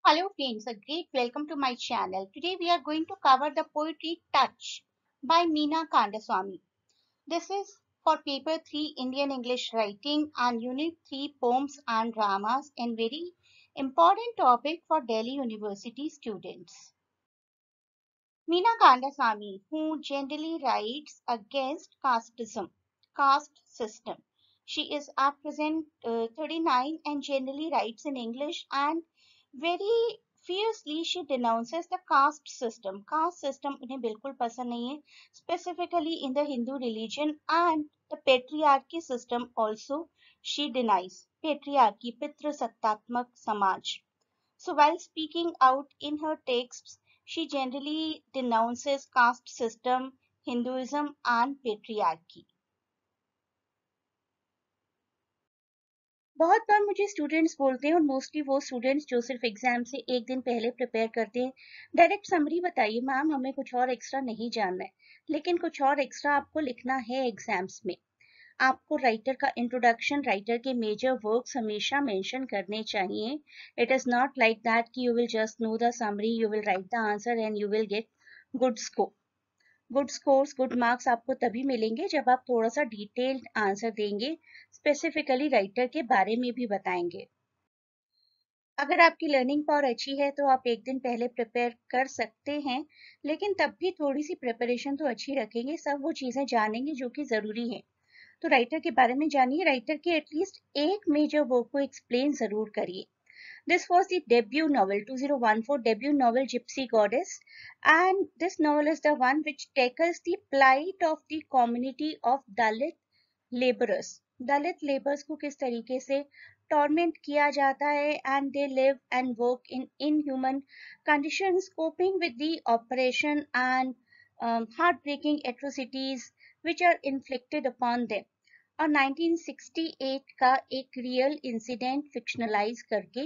Hello friends, a great welcome to my channel. Today we are going to cover the poetry Touch by Meena Kandaswamy. This is for paper 3 Indian English writing and unit 3 poems and dramas and very important topic for Delhi University students. Meena Kandaswamy, who generally writes against caste system. She is at present 39 and generally writes in English and very fiercely she denounces the caste system. Caste system उन्हें बिल्कुल पसंद नहीं है, specifically in the Hindu religion and the patriarchy system also she denies. Patriarchy, पितृ सत्तात्मक समाज. So while speaking out in her texts, she generally denounces caste system, Hinduism and patriarchy. बहुत बार मुझे students बोलते हैं और मोस्टली वो स्टूडेंट्स जो सिर्फ एग्जाम से एक दिन पहले प्रिपेयर करते हैं, डायरेक्ट समरी बताइए मैम, हमें कुछ और एक्स्ट्रा नहीं जानना है, लेकिन कुछ और एक्स्ट्रा आपको लिखना है एग्जाम्स में। आपको राइटर का इंट्रोडक्शन, राइटर के मेजर वर्क्स हमेशा मेंशन करने चाहिए। It is not like that कि you will just know the summary, you will write the answer and you will get good score. Good scores, good marks आपको तभी मिलेंगे जब आप थोड़ा सा डिटेल्ड आंसर देंगे, स्पेसिफिकली राइटर के बारे में भी बताएंगे। अगर आपकी लर्निंग पावर अच्छी है तो आप एक दिन पहले प्रिपेयर कर सकते हैं, लेकिन तब भी थोड़ी सी प्रिपरेशन तो अच्छी रखेंगे, सब वो चीजें जानेंगे जो कि जरूरी है। तो राइटर के बारे में जानिए, राइटर के एटलीस्ट एक मेजर वर्क को एक्सप्लेन जरूर करिए। This was the debut novel, 2014 debut novel Gypsy Goddess, and this novel is the one which tackles the plight of the community of Dalit laborers. Dalit laborers को किस तरीके से torment किया जाता है and they live and work in inhuman conditions, coping with the oppression and heartbreaking atrocities which are inflicted upon them. और 1968 का एक रियल इंसिडेंट फिक्शनलाइज करके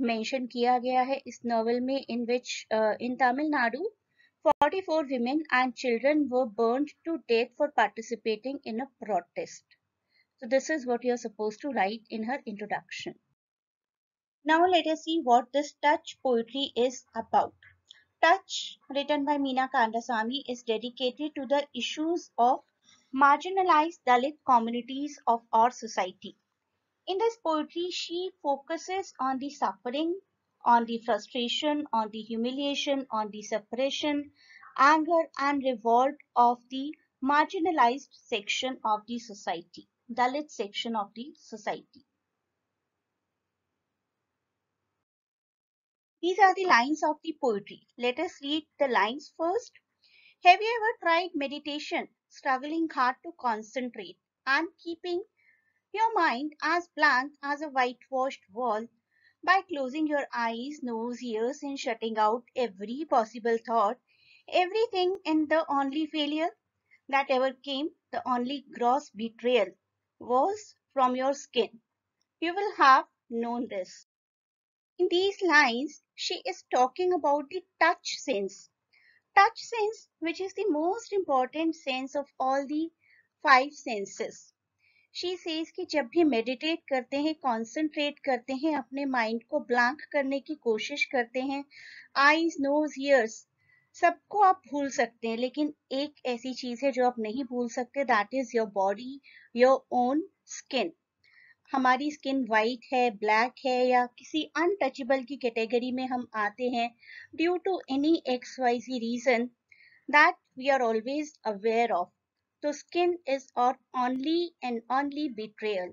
मेंशन किया गया है इस नॉवल में, इन विच इन Tamil Nadu 44 women and children were burned to death for participating in a protest. So this is what you are supposed to write in her introduction. Now let us see what this touch poetry is about. Touch, written by Meena Kandaswamy, is dedicated to the issues of marginalized Dalit communities of our society. In this poetry, she focuses on the suffering, on the frustration, on the humiliation, on the suppression, anger, and revolt of the marginalized section of the society, Dalit section of the society. These are the lines of the poetry. Let us read the lines first. Have you ever tried meditation, struggling hard to concentrate and keeping your mind as blank as a whitewashed wall by closing your eyes, nose, ears and shutting out every possible thought, everything, and the only failure that ever came, the only gross betrayal was from your skin? You will have known this. In these lines, she is talking about the touch sense. Touch sense, which is the most important sense of all the five senses. She says कि जब भी meditate करते हैं, concentrate करते हैं, अपने mind को blank करने की कोशिश करते हैं, आईज, नोज, ईयर्स सबको आप भूल सकते हैं, लेकिन एक ऐसी चीज है जो आप नहीं भूल सकते, that is your body, your own skin. हमारी स्किन वाइट है, ब्लैक है या किसी अनटचेबल की कैटेगरी में हम आते हैं due to any XYZ reason that we are always aware of. So skin is our only and only betrayal.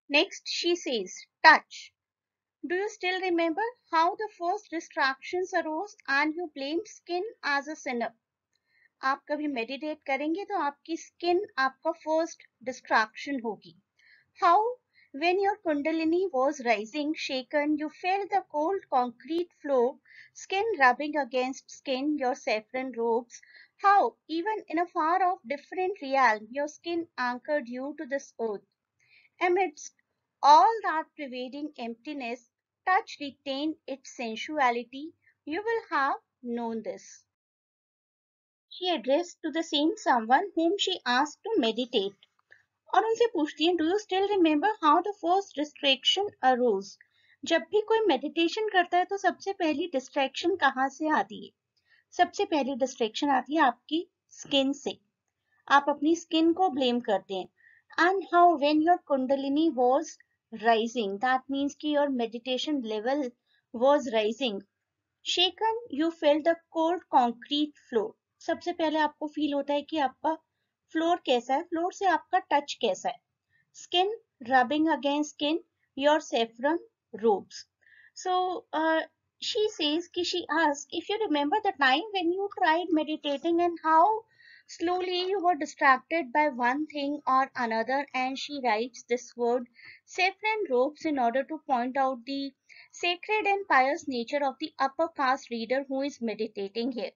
Next she says, touch. Do you still remember how the first distractions arose and you blamed skin as a sinner? आप कभी meditate करेंगे तो आपकी skin आपका first distraction होगी. How when your kundalini was rising, shaken, you felt the cold concrete floor, skin rubbing against skin, your saffron robes. How, even in a far off different realm, your skin anchored you to this earth. Amidst all that pervading emptiness, touch retained its sensuality. You will have known this. She addressed to the same someone whom she asked to meditate. और उनसे पूछती है, do you still remember how the first distraction arose? जब भी कोई meditation करता है तो सबसे पहली डिस्ट्रैक्शन कहाँ से आती है? सबसे पहली डिस्ट्रैक्शन आती है आपकी स्किन से। आप अपनी स्किन को ब्लेम करते हैं। And how when your kundalini was rising, that means कि your meditation level was rising, shaken you fell the cold concrete floor. सबसे पहले आपको फील होता है कि आपका फ्लोर कैसा है, फ्लोर से आपका टच कैसा है। Skin rubbing against skin, your saffron robes. So she says कि she asked if you remember the time when you tried meditating and how slowly you were distracted by one thing or another, and she writes this word saffron robes in order to point out the sacred and pious nature of the upper caste reader who is meditating here.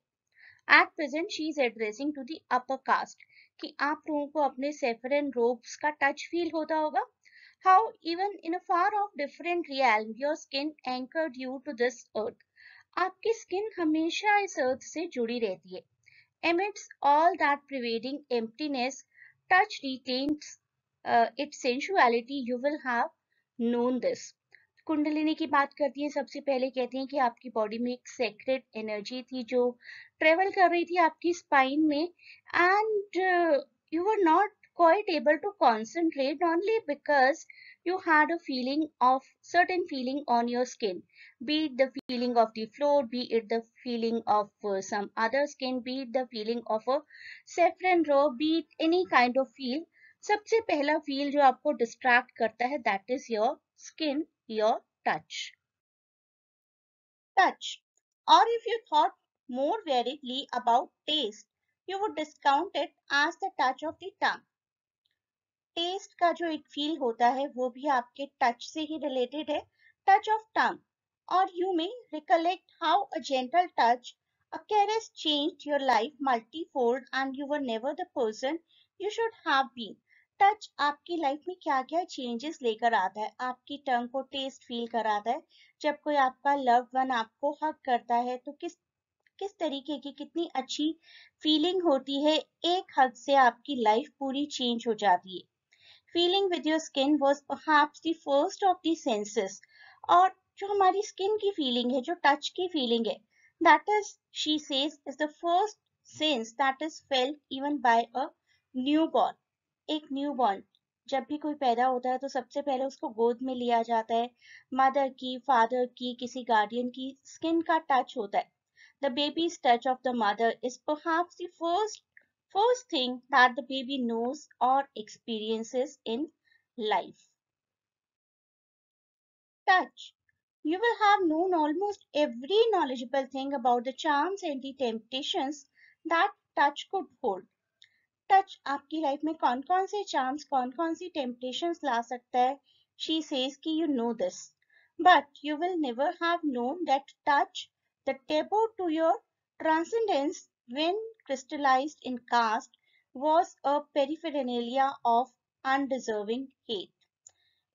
At present she is addressing to the upper caste कि आप लोगों को अपने saffron ropes का touch feel होता होगा. How even in a far off different realm your skin anchored you to this earth. आपकी skin हमेशा इस अर्थ से जुड़ी रहती है. Amidst all that pervading emptiness, touch retains its sensuality. You will have known this. Kundalini की बात करती है, सबसे पहले कहती हैं कि आपकी बॉडी में एक सेक्रेट एनर्जी थी जो ट्रेवल कर रही थी आपकी स्पाइन में, and you were not quite able to concentrate only because you had a feeling of certain feeling on your skin, be it the feeling of the floor, be it the feeling of some other skin, be it the feeling of a saffron robe, be it any kind of feel. सबसे पहला feel जो आपको distract करता है, that is your skin, your touch. Touch. Or if you thought more variedly about taste, you would discount it as the touch of the tongue. Taste का जो एक feel होता है वो भी आपके टच से ही रिलेटेड है, टच ऑफ टंग. और you may recollect how a gentle touch, a caress changed your life multifold and you were never the person you should have been. Touch आपकी लाइफ में क्या क्या चेंजेस लेकर आता है, आपकी टंग को टेस्ट फील कराता है. जब कोई आपका लव्ड वन आपको हग करता है तो किस किस तरीके की कितनी अच्छी फीलिंग होती है. एक हग से आपकी लाइफ पूरी चेंज हो जाती है. Feeling with your skin was perhaps the first of the senses. और जो हमारी स्किन की फीलिंग है, जो टच की फीलिंग है, that is, she says, is the first sense that is felt even bye a new born. एक new born जब भी कोई पैदा होता है तो सबसे पहले उसको गोद में लिया जाता है. मदर की, फादर की, किसी गार्डियन की स्किन का टच होता है. The baby's touch of the mother is perhaps the first thing that the baby knows or experiences in life. Touch. You will have known almost every knowledgeable thing about the charms and the temptations that touch could hold. Touch आपकी life में कौन कौन से charms, कौन कौन सी temptations ला सकता है. शी सेज कि you know this, but you will never have known that touch, the taboo to your transcendence when crystallized in caste, was a paraphernalia of undeserving hate.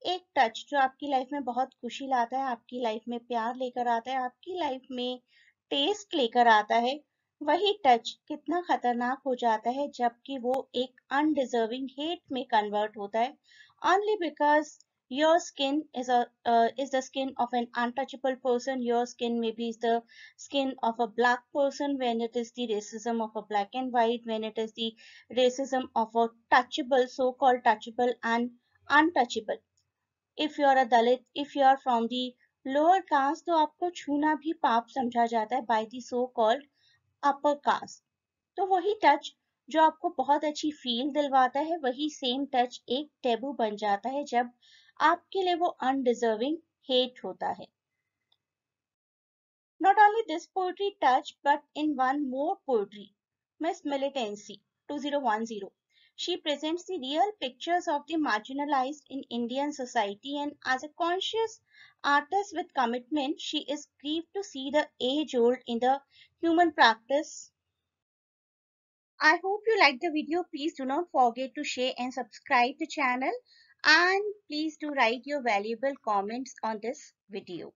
एक टच जो आपकी life में बहुत खुशी लाता है, आपकी लाइफ में प्यार लेकर आता है, आपकी लाइफ में टेस्ट लेकर आता है, वही टच कितना खतरनाक हो जाता है जबकि वो एक अनडिजर्विंग हेट में कन्वर्ट होता है. Only because your skin is the skin of an untouchable person. Your skin maybe is the skin of a black person when it is the racism of a black and white, when it is the racism of a touchable, so called touchable and untouchable. If you are a Dalit, if you are from the lower caste, तो आपको छूना भी पाप समझा जाता है by the so called upper caste. तो वही टच जो आपको बहुत अच्छी फील दिलवाता है, वही सेम टच एक टेबू बन जाता है जब आपके लिए वो अनडिजर्विंग हेट होता है. Not only this poetry touch, but in one more poetry, Miss Militancy 2010. She presents the real pictures of the marginalized in Indian society, and as a conscious artist with commitment, she is grieved to see the age old in the human practice. I hope you liked the video. Please do not forget to share and subscribe the channel, and please do write your valuable comments on this video.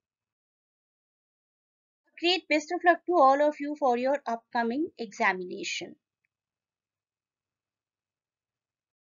Great best of luck to all of you for your upcoming examination.